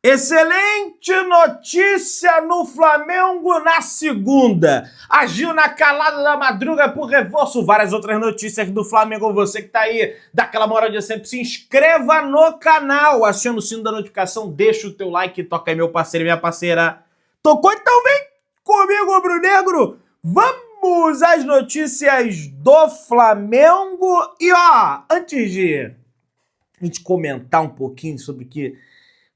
Excelente notícia no Flamengo na segunda. Agiu na calada da madruga por reforço. Várias outras notícias do Flamengo. Você que tá aí, dá aquela moral de sempre, se inscreva no canal. Aciona o sino da notificação, deixa o teu like, toca aí meu parceiro e minha parceira. Tocou? Então vem comigo, Rubro Negro. Vamos às notícias do Flamengo. E ó, antes de a gente comentar um pouquinho sobre o que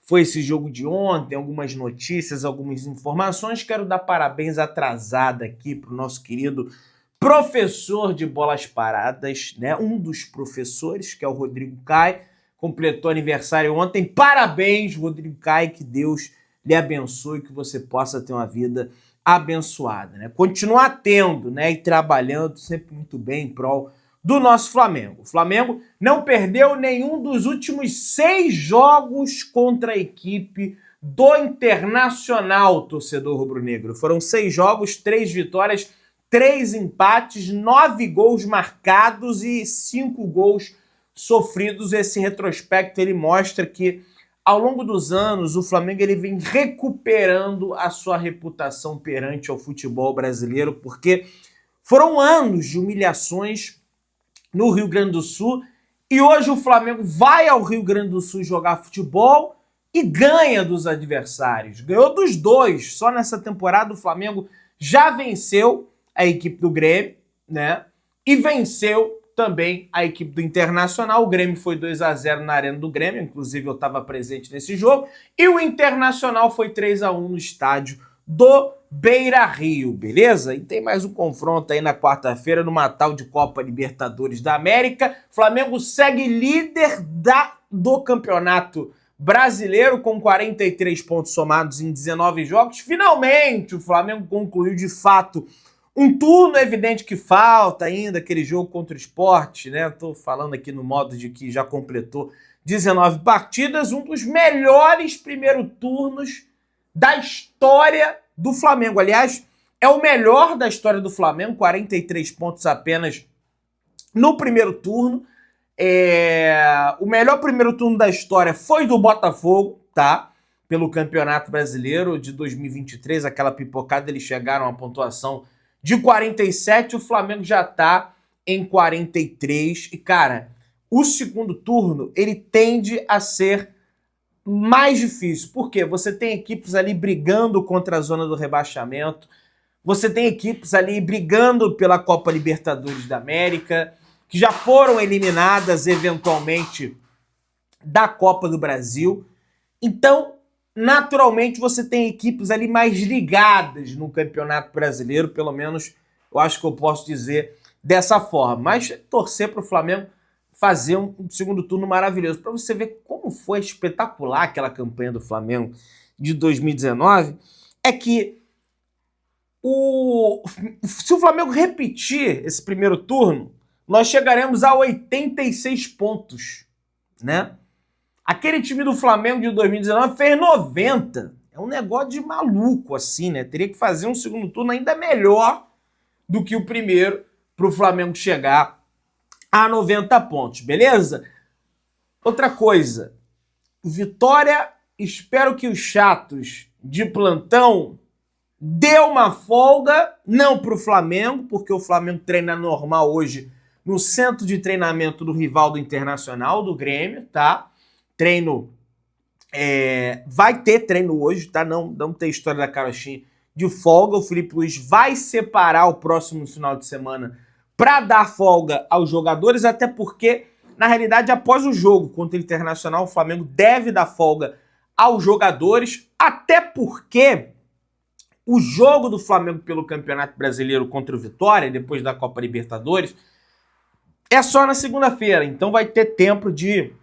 foi esse jogo de ontem, algumas notícias, algumas informações. Quero dar parabéns atrasado aqui para o nosso querido professor de bolas paradas, né? Um dos professores, que é o Rodrigo Caio, completou aniversário ontem. Parabéns, Rodrigo Caio, que Deus lhe abençoe, que você possa ter uma vida abençoada, né? Continuar tendo, né? E trabalhando sempre muito bem em prol do nosso Flamengo. O Flamengo não perdeu nenhum dos últimos 6 jogos contra a equipe do Internacional, torcedor rubro-negro. Foram 6 jogos, 3 vitórias, 3 empates, 9 gols marcados e 5 gols sofridos. Esse retrospecto ele mostra que ao longo dos anos o Flamengo ele vem recuperando a sua reputação perante ao futebol brasileiro, porque foram anos de humilhações no Rio Grande do Sul, e hoje o Flamengo vai ao Rio Grande do Sul jogar futebol e ganha dos adversários. Ganhou dos dois. Só nessa temporada o Flamengo já venceu a equipe do Grêmio, né? E venceu também a equipe do Internacional. O Grêmio foi 2-0 na Arena do Grêmio, inclusive eu estava presente nesse jogo, e o Internacional foi 3-1 no estádio do Beira-Rio, beleza? E tem mais um confronto aí na quarta-feira, numa tal de Copa Libertadores da América. Flamengo segue líder do Campeonato Brasileiro com 43 pontos somados em 19 jogos. Finalmente o Flamengo concluiu de fato um turno. É evidente que falta ainda aquele jogo contra o Sport, né? Tô falando aqui no modo de que já completou 19 partidas, um dos melhores primeiros turnos da história do Flamengo. Aliás, é o melhor da história do Flamengo, 43 pontos apenas no primeiro turno. O melhor primeiro turno da história foi do Botafogo, tá? Pelo Campeonato Brasileiro de 2023, aquela pipocada, eles chegaram a pontuação de 47, o Flamengo já tá em 43. E, cara, o segundo turno, ele tende a ser mais difícil. Por quê? Você tem equipes ali brigando contra a zona do rebaixamento, você tem equipes ali brigando pela Copa Libertadores da América, que já foram eliminadas eventualmente da Copa do Brasil. Então, naturalmente, você tem equipes ali mais ligadas no Campeonato Brasileiro, pelo menos eu acho que eu posso dizer dessa forma. Mas torcer para o Flamengo fazer um segundo turno maravilhoso, para você ver como foi espetacular aquela campanha do Flamengo de 2019, é que se o Flamengo repetir esse primeiro turno, nós chegaremos a 86 pontos, né? Aquele time do Flamengo de 2019 fez 90. É um negócio de maluco, assim, né? Teria que fazer um segundo turno ainda melhor do que o primeiro para o Flamengo chegar a 90 pontos, beleza? Outra coisa, Vitória, espero que os chatos de plantão dê uma folga, não para o Flamengo, porque o Flamengo treina normal hoje no centro de treinamento do rival do Internacional, do Grêmio, tá? Treino, vai ter treino hoje, tá? Não tem história da carochinha de folga. O Felipe Luiz vai separar o próximo final de semana para dar folga aos jogadores, até porque, na realidade, após o jogo contra o Internacional, o Flamengo deve dar folga aos jogadores, até porque o jogo do Flamengo pelo Campeonato Brasileiro contra o Vitória, depois da Copa Libertadores, é só na segunda-feira, então vai ter tempo de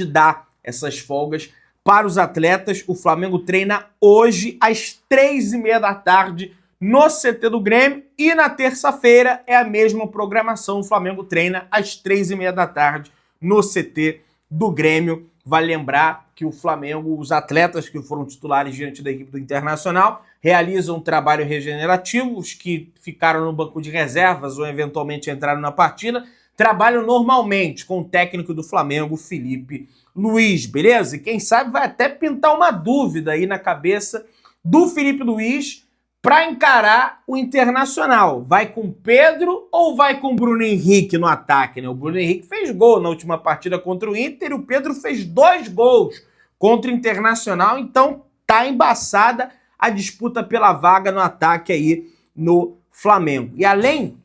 dar essas folgas para os atletas. O Flamengo treina hoje às 3h30 da tarde no CT do Grêmio, e na terça-feira é a mesma programação. O Flamengo treina às 3h30 da tarde no CT do Grêmio. Vale lembrar que o Flamengo, os atletas que foram titulares diante da equipe do Internacional, realizam um trabalho regenerativo. Os que ficaram no banco de reservas ou eventualmente entraram na partida trabalham normalmente com o técnico do Flamengo, Felipe Luiz, beleza? E quem sabe vai até pintar uma dúvida aí na cabeça do Felipe Luiz para encarar o Internacional. Vai com Pedro ou vai com Bruno Henrique no ataque, né? O Bruno Henrique fez gol na última partida contra o Inter e o Pedro fez 2 gols contra o Internacional, então tá embaçada a disputa pela vaga no ataque aí no Flamengo. E além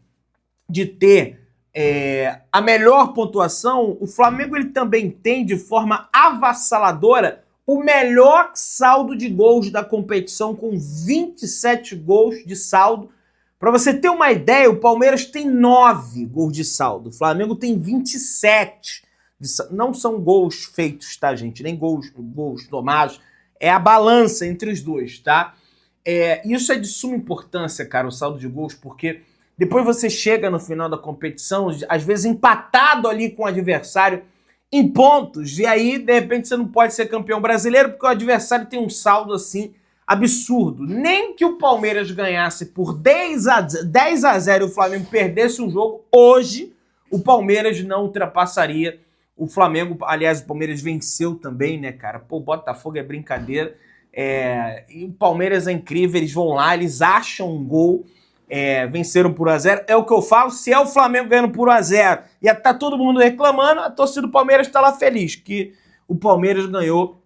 de ter a melhor pontuação, o Flamengo ele também tem de forma avassaladora o melhor saldo de gols da competição, com 27 gols de saldo. Para você ter uma ideia, o Palmeiras tem 9 gols de saldo, o Flamengo tem 27. Não são gols feitos, tá, gente? Nem gols tomados. É a balança entre os dois, tá? Isso é de suma importância, cara, o saldo de gols, porque depois você chega no final da competição, às vezes empatado ali com o adversário em pontos, e aí, de repente, você não pode ser campeão brasileiro porque o adversário tem um saldo, assim, absurdo. Nem que o Palmeiras ganhasse por 10 a 0 e o Flamengo perdesse um jogo, hoje o Palmeiras não ultrapassaria o Flamengo. Aliás, o Palmeiras venceu também, né, cara? Pô, o Botafogo é brincadeira. E o Palmeiras é incrível, eles vão lá, eles acham um gol, venceram por 1 a 0. É o que eu falo, se é o Flamengo ganhando por 1 a 0 e tá todo mundo reclamando, a torcida do Palmeiras tá lá feliz, que o Palmeiras ganhou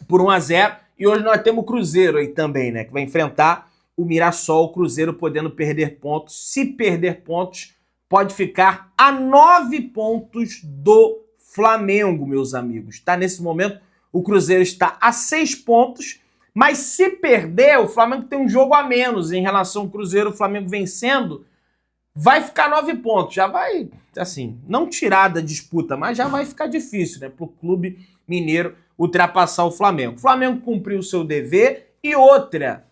por 1 a 0. E hoje nós temos o Cruzeiro aí também, né, que vai enfrentar o Mirassol, o Cruzeiro podendo perder pontos. Se perder pontos, pode ficar a 9 pontos do Flamengo, meus amigos. Tá? Nesse momento, o Cruzeiro está a 6 pontos, mas se perder, o Flamengo tem um jogo a menos em relação ao Cruzeiro. O Flamengo vencendo, vai ficar 9 pontos. Já vai, assim, não tirar da disputa, mas já vai ficar difícil, né, para o clube mineiro ultrapassar o Flamengo. O Flamengo cumpriu o seu dever e outra,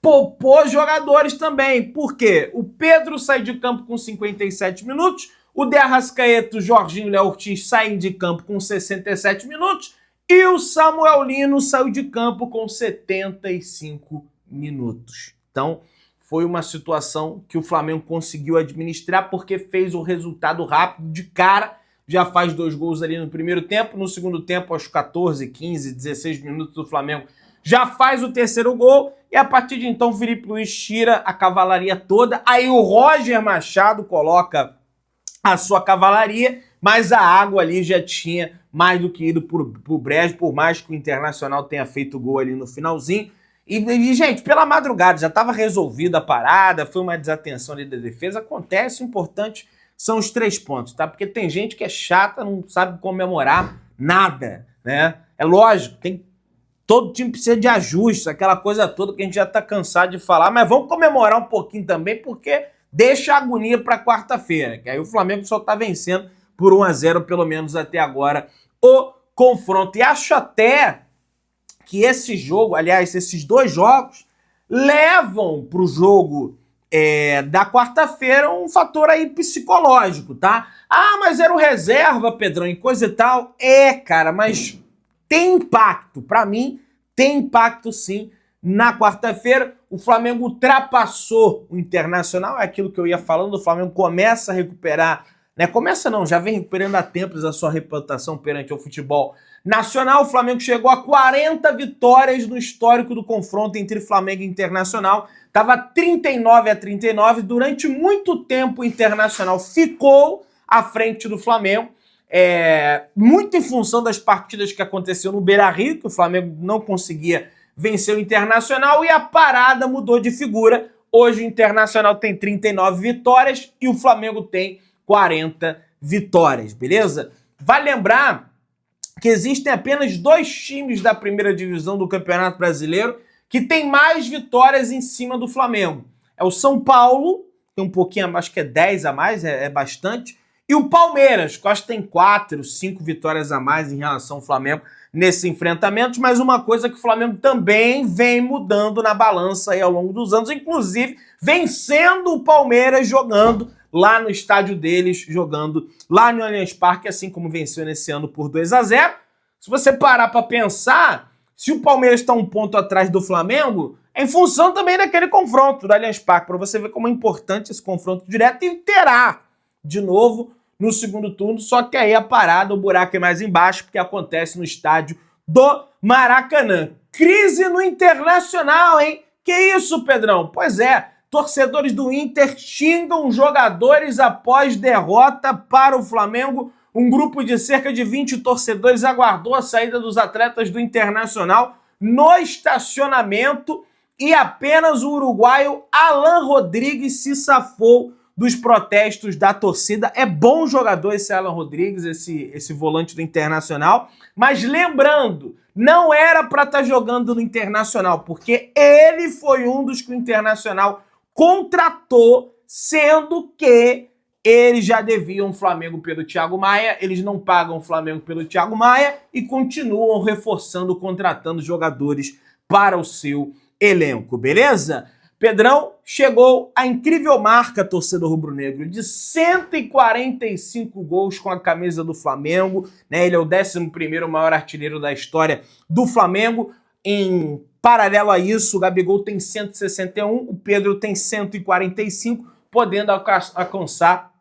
poupou jogadores também. Por quê? O Pedro sai de campo com 57 minutos, o De Arrascaeta, o Jorginho e o Léo Ortiz saem de campo com 67 minutos e o Samuel Lino saiu de campo com 75 minutos. Então, foi uma situação que o Flamengo conseguiu administrar porque fez o resultado rápido de cara. Já faz 2 gols ali no primeiro tempo. No segundo tempo, aos 14, 15, 16 minutos, o Flamengo já faz o 3º gol. E a partir de então, o Felipe Luiz tira a cavalaria toda. Aí o Roger Machado coloca a sua cavalaria, mas a água ali já tinha mais do que ido pro brejo, por mais que o Internacional tenha feito gol ali no finalzinho. E, gente, pela madrugada já estava resolvida a parada, foi uma desatenção ali da defesa. Acontece, o importante são os 3 pontos, tá? Porque tem gente que é chata, não sabe comemorar nada, né? É lógico, todo time precisa de ajustes, aquela coisa toda que a gente já tá cansado de falar, mas vamos comemorar um pouquinho também, porque deixa a agonia para quarta-feira, que aí o Flamengo só tá vencendo por 1 a 0, pelo menos até agora, o confronto. E acho até que esse jogo, aliás, esses 2 jogos, levam pro jogo da quarta-feira um fator aí psicológico, tá? Ah, mas era o reserva, Pedrão, e coisa e tal. Cara, mas tem impacto. Pra mim, tem impacto sim. Na quarta-feira, o Flamengo ultrapassou o Internacional, é aquilo que eu ia falando, o Flamengo começa a recuperar, né? Começa não, já vem recuperando há tempos a sua reputação perante o futebol nacional. O Flamengo chegou a 40 vitórias no histórico do confronto entre Flamengo e Internacional. Estava 39 a 39. Durante muito tempo o Internacional ficou à frente do Flamengo. Muito em função das partidas que aconteceu no Beira-Rio, que o Flamengo não conseguia vencer o Internacional, e a parada mudou de figura. Hoje o Internacional tem 39 vitórias e o Flamengo tem 40 vitórias, beleza? Vale lembrar que existem apenas 2 times da primeira divisão do Campeonato Brasileiro que tem mais vitórias em cima do Flamengo. É o São Paulo, tem um pouquinho, acho que é 10 a mais, é bastante, e o Palmeiras, que eu acho que tem 4, 5 vitórias a mais em relação ao Flamengo nesses enfrentamentos, mas uma coisa que o Flamengo também vem mudando na balança aí ao longo dos anos, inclusive vencendo o Palmeiras jogando lá no estádio deles, jogando lá no Allianz Parque, assim como venceu nesse ano por 2 a 0. Se você parar para pensar, se o Palmeiras está 1 ponto atrás do Flamengo, é em função também daquele confronto do Allianz Parque, para você ver como é importante esse confronto direto, e terá de novo no segundo turno, só que aí a parada, o buraco é mais embaixo, porque acontece no estádio do Maracanã. Crise no Internacional, hein? Que isso, Pedrão? Pois é, torcedores do Inter xingam jogadores após derrota para o Flamengo. Um grupo de cerca de 20 torcedores aguardou a saída dos atletas do Internacional no estacionamento e apenas o uruguaio Alan Rodrigues se safou dos protestos da torcida. É bom jogador esse Alan Rodrigues, esse volante do Internacional, mas lembrando, não era para estar jogando no Internacional, porque ele foi um dos que o Internacional contratou, sendo que eles já deviam o Flamengo pelo Thiago Maia, eles não pagam o Flamengo pelo Thiago Maia e continuam reforçando, contratando jogadores para o seu elenco, beleza? Pedrão chegou à incrível marca, torcedor rubro-negro, de 145 gols com a camisa do Flamengo, né? Ele é o 11º maior artilheiro da história do Flamengo. Em paralelo a isso, o Gabigol tem 161, o Pedro tem 145, podendo alcançar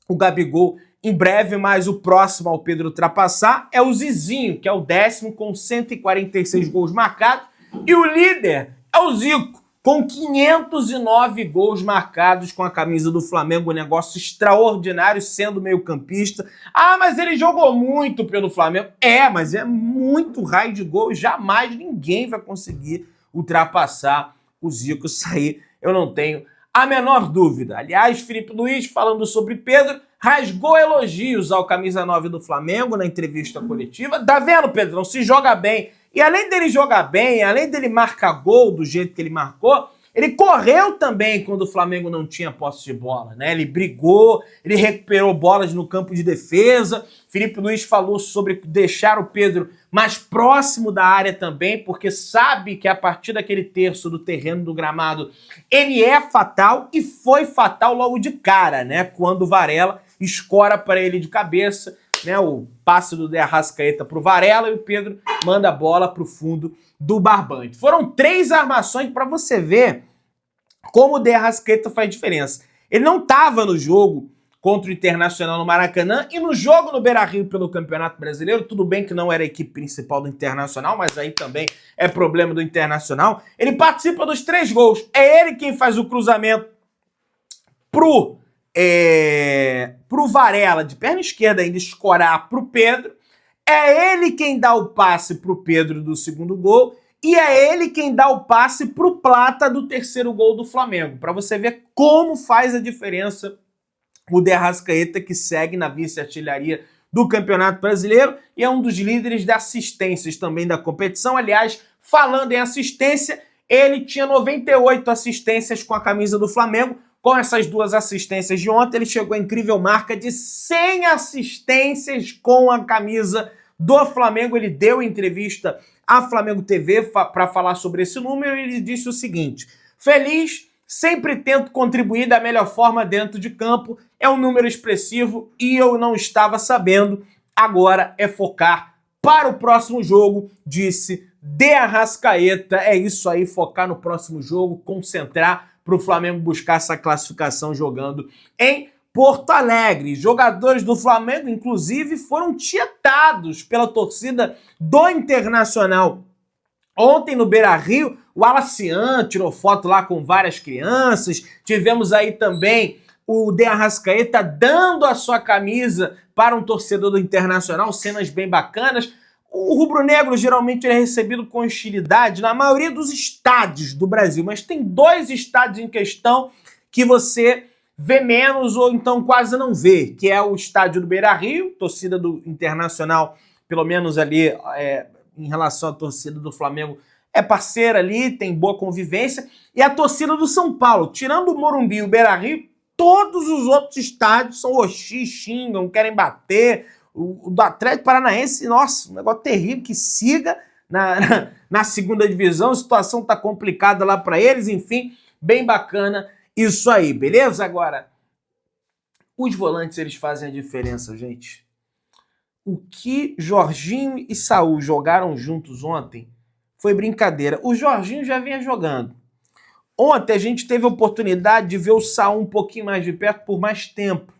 o Gabigol em breve, mas o próximo ao Pedro ultrapassar é o Zizinho, que é o 10º com 146 gols marcados, e o líder é o Zico, com 509 gols marcados com a camisa do Flamengo, um negócio extraordinário, sendo meio-campista. Ah, mas ele jogou muito pelo Flamengo. É, mas é muito raio de gol, jamais ninguém vai conseguir ultrapassar o Zico. Isso aí eu não tenho a menor dúvida. Aliás, Felipe Luiz, falando sobre Pedro, rasgou elogios ao camisa 9 do Flamengo na entrevista coletiva. Tá vendo, Pedrão? Se joga bem. E além dele jogar bem, além dele marcar gol do jeito que ele marcou, ele correu também quando o Flamengo não tinha posse de bola, né? Ele brigou, ele recuperou bolas no campo de defesa. Felipe Luiz falou sobre deixar o Pedro mais próximo da área também, porque sabe que a partir daquele terço do terreno do gramado, ele é fatal e foi fatal logo de cara, né? Quando o Varela escora para ele de cabeça, né, o passe do De Arrascaeta para o Varela e o Pedro manda a bola para o fundo do barbante. Foram 3 armações para você ver como o De Arrascaeta faz diferença. Ele não estava no jogo contra o Internacional no Maracanã e no jogo no Beira-Rio pelo Campeonato Brasileiro. Tudo bem que não era a equipe principal do Internacional, mas aí também é problema do Internacional. Ele participa dos 3 gols. É ele quem faz o cruzamento pro Varela, de perna esquerda ainda, escorar pro Pedro. É ele quem dá o passe pro Pedro do segundo gol e é ele quem dá o passe pro Plata do terceiro gol do Flamengo. Para você ver como faz a diferença o De Arrascaeta, que segue na vice-artilharia do Campeonato Brasileiro e é um dos líderes de assistências também da competição. Aliás, falando em assistência, ele tinha 98 assistências com a camisa do Flamengo. Com essas 2 assistências de ontem, ele chegou à incrível marca de 100 assistências com a camisa do Flamengo. Ele deu entrevista à Flamengo TV para falar sobre esse número e ele disse o seguinte: feliz, sempre tento contribuir da melhor forma dentro de campo, é um número expressivo e eu não estava sabendo, agora é focar para o próximo jogo, disse De Arrascaeta. É isso aí, focar no próximo jogo, concentrar para o Flamengo buscar essa classificação jogando em Porto Alegre. Jogadores do Flamengo, inclusive, foram tietados pela torcida do Internacional. Ontem no Beira-Rio, o Alacian tirou foto lá com várias crianças. Tivemos aí também o De Arrascaeta dando a sua camisa para um torcedor do Internacional, cenas bem bacanas. O rubro-negro geralmente é recebido com hostilidade na maioria dos estádios do Brasil, mas tem 2 estádios em questão que você vê menos ou então quase não vê, que é o estádio do Beira-Rio, torcida do Internacional, pelo menos ali em relação à torcida do Flamengo, é parceira ali, tem boa convivência, e a torcida do São Paulo, tirando o Morumbi e o Beira-Rio, todos os outros estádios são hostis, xingam, querem bater. O do Atlético Paranaense, nossa, um negócio terrível, que siga na segunda divisão, a situação tá complicada lá para eles, enfim, bem bacana isso aí, beleza? Agora, os volantes, eles fazem a diferença, gente. O que Jorginho e Saúl jogaram juntos ontem foi brincadeira. O Jorginho já vinha jogando. Ontem a gente teve a oportunidade de ver o Saúl um pouquinho mais de perto por mais tempo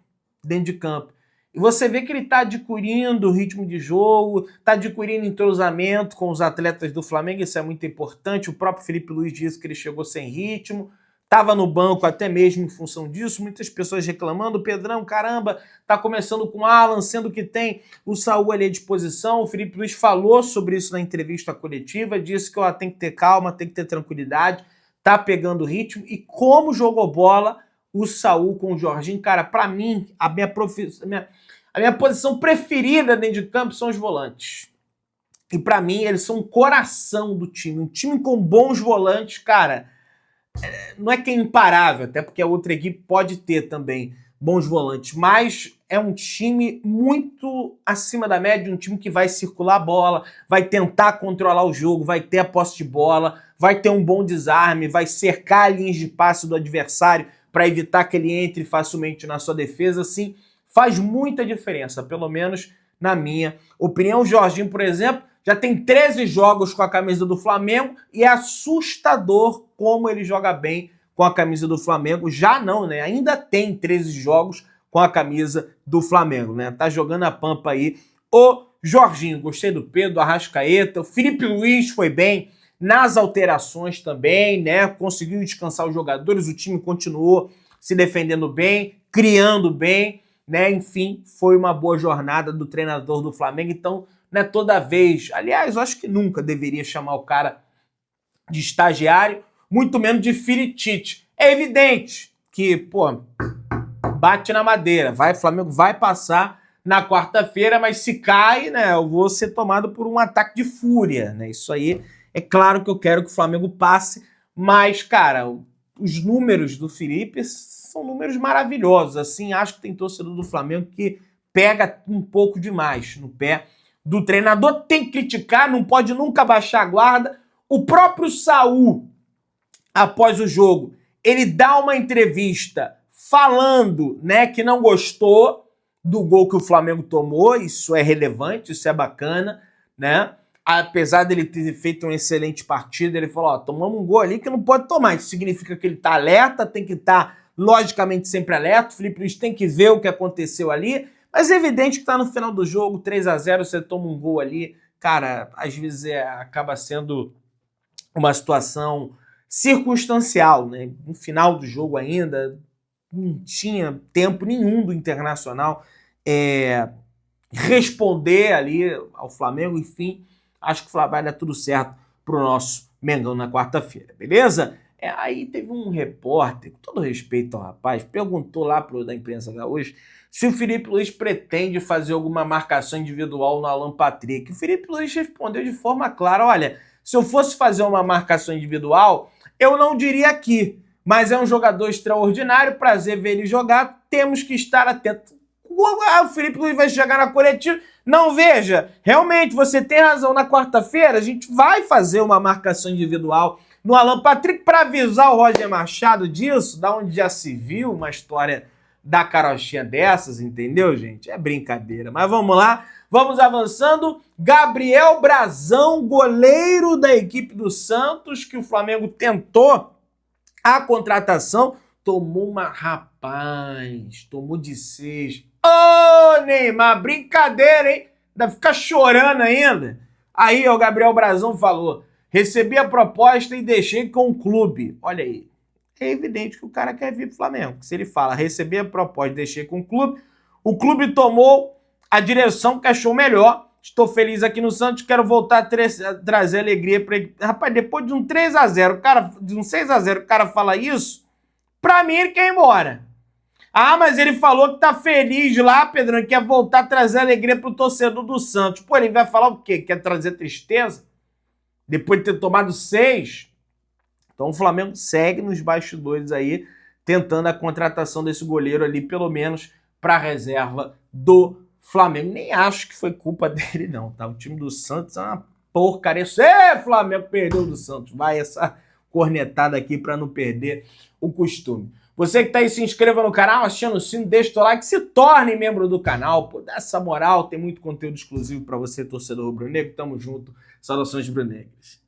dentro de campo. E você vê que ele está adquirindo ritmo de jogo, está adquirindo entrosamento com os atletas do Flamengo, isso é muito importante. O próprio Felipe Luiz disse que ele chegou sem ritmo, estava no banco até mesmo em função disso, muitas pessoas reclamando, Pedrão, caramba, tá começando com o Alan, sendo que tem o Saúl ali à disposição. O Felipe Luiz falou sobre isso na entrevista coletiva, disse que tem que ter calma, tem que ter tranquilidade, tá pegando ritmo, e como jogou bola o Saúl com o Jorginho, cara, pra mim, a minha posição preferida dentro de campo são os volantes. E pra mim, eles são o coração do time. Um time com bons volantes, cara, não é que é imparável, até porque a outra equipe pode ter também bons volantes, mas é um time muito acima da média, um time que vai circular a bola, vai tentar controlar o jogo, vai ter a posse de bola, vai ter um bom desarme, vai cercar linhas de passe do adversário para evitar que ele entre facilmente na sua defesa. Assim, faz muita diferença, pelo menos na minha opinião. O Jorginho, por exemplo, já tem 13 jogos com a camisa do Flamengo e é assustador como ele joga bem com a camisa do Flamengo. Já não, né? Ainda tem 13 jogos com a camisa do Flamengo, né? Tá jogando a pampa aí o Jorginho. Gostei do Pedro, do Arrascaeta. O Felipe Luiz foi bem nas alterações também, né? Conseguiu descansar os jogadores, o time continuou se defendendo bem, criando bem, né? Enfim, foi uma boa jornada do treinador do Flamengo. Então, né, toda vez, aliás, eu acho que nunca deveria chamar o cara de estagiário, muito menos de Firitite. É evidente que, pô, bate na madeira, Flamengo vai passar na quarta-feira, mas se cai, né, eu vou ser tomado por um ataque de fúria, né? Isso aí, é claro que eu quero que o Flamengo passe, mas, cara, os números do Felipe são números maravilhosos, assim, acho que tem torcedor do Flamengo que pega um pouco demais no pé do treinador, tem que criticar, não pode nunca baixar a guarda. O próprio Saúl, após o jogo, ele dá uma entrevista falando, né, que não gostou do gol que o Flamengo tomou. Isso é relevante, isso é bacana, né? Apesar dele ter feito uma excelente partida, ele falou, ó, tomamos um gol ali que não pode tomar. Isso significa que ele tá alerta, tem que estar, logicamente, sempre alerta. O Felipe Luiz tem que ver o que aconteceu ali, mas é evidente que tá no final do jogo, 3-0, você toma um gol ali, cara, às vezes acaba sendo uma situação circunstancial, né? No final do jogo ainda, não tinha tempo nenhum do Internacional responder ali ao Flamengo. Enfim, acho que vai dar tudo certo pro nosso Mengão na quarta-feira, beleza? Aí teve um repórter, com todo respeito ao rapaz, perguntou lá da imprensa gaúcha se o Felipe Luiz pretende fazer alguma marcação individual no Alan Patrick. O Felipe Luiz respondeu de forma clara, olha, se eu fosse fazer uma marcação individual, eu não diria aqui, mas é um jogador extraordinário, prazer ver ele jogar, temos que estar atentos. O Felipe Luiz vai chegar na coletiva, não, veja, realmente você tem razão, na quarta-feira a gente vai fazer uma marcação individual no Alan Patrick para avisar o Roger Machado disso, da onde já se viu uma história da carochinha dessas, entendeu, gente? É brincadeira, mas vamos lá, vamos avançando. Gabriel Brazão, goleiro da equipe do Santos, que o Flamengo tentou a contratação, tomou tomou de 6. Ô, Neymar, brincadeira, hein? Ainda fica chorando ainda. Aí, o Gabriel Brazão falou, recebi a proposta e deixei com o clube. Olha aí. É evidente que o cara quer vir pro Flamengo. Se ele fala, recebi a proposta e deixei com o clube tomou a direção que achou melhor. Estou feliz aqui no Santos, quero voltar a trazer alegria para ele. Rapaz, depois de um 3-0, de um 6-0, o cara fala isso, pra mim ele quer ir embora. Ah, mas ele falou que tá feliz lá, Pedrão, quer voltar a trazer alegria pro torcedor do Santos. Pô, ele vai falar o quê? Quer trazer tristeza? Depois de ter tomado 6? Então o Flamengo segue nos bastidores aí, tentando a contratação desse goleiro ali, pelo menos para a reserva do Flamengo. Nem acho que foi culpa dele não, tá? O time do Santos é uma porcaria. Flamengo perdeu do Santos. Vai essa cornetada aqui para não perder o costume. Você que tá aí, se inscreva no canal, ativando o sino, deixa o like, se torne membro do canal, pô, dá essa moral, tem muito conteúdo exclusivo para você, torcedor rubro-negro. Tamo junto, saudações rubro-negras.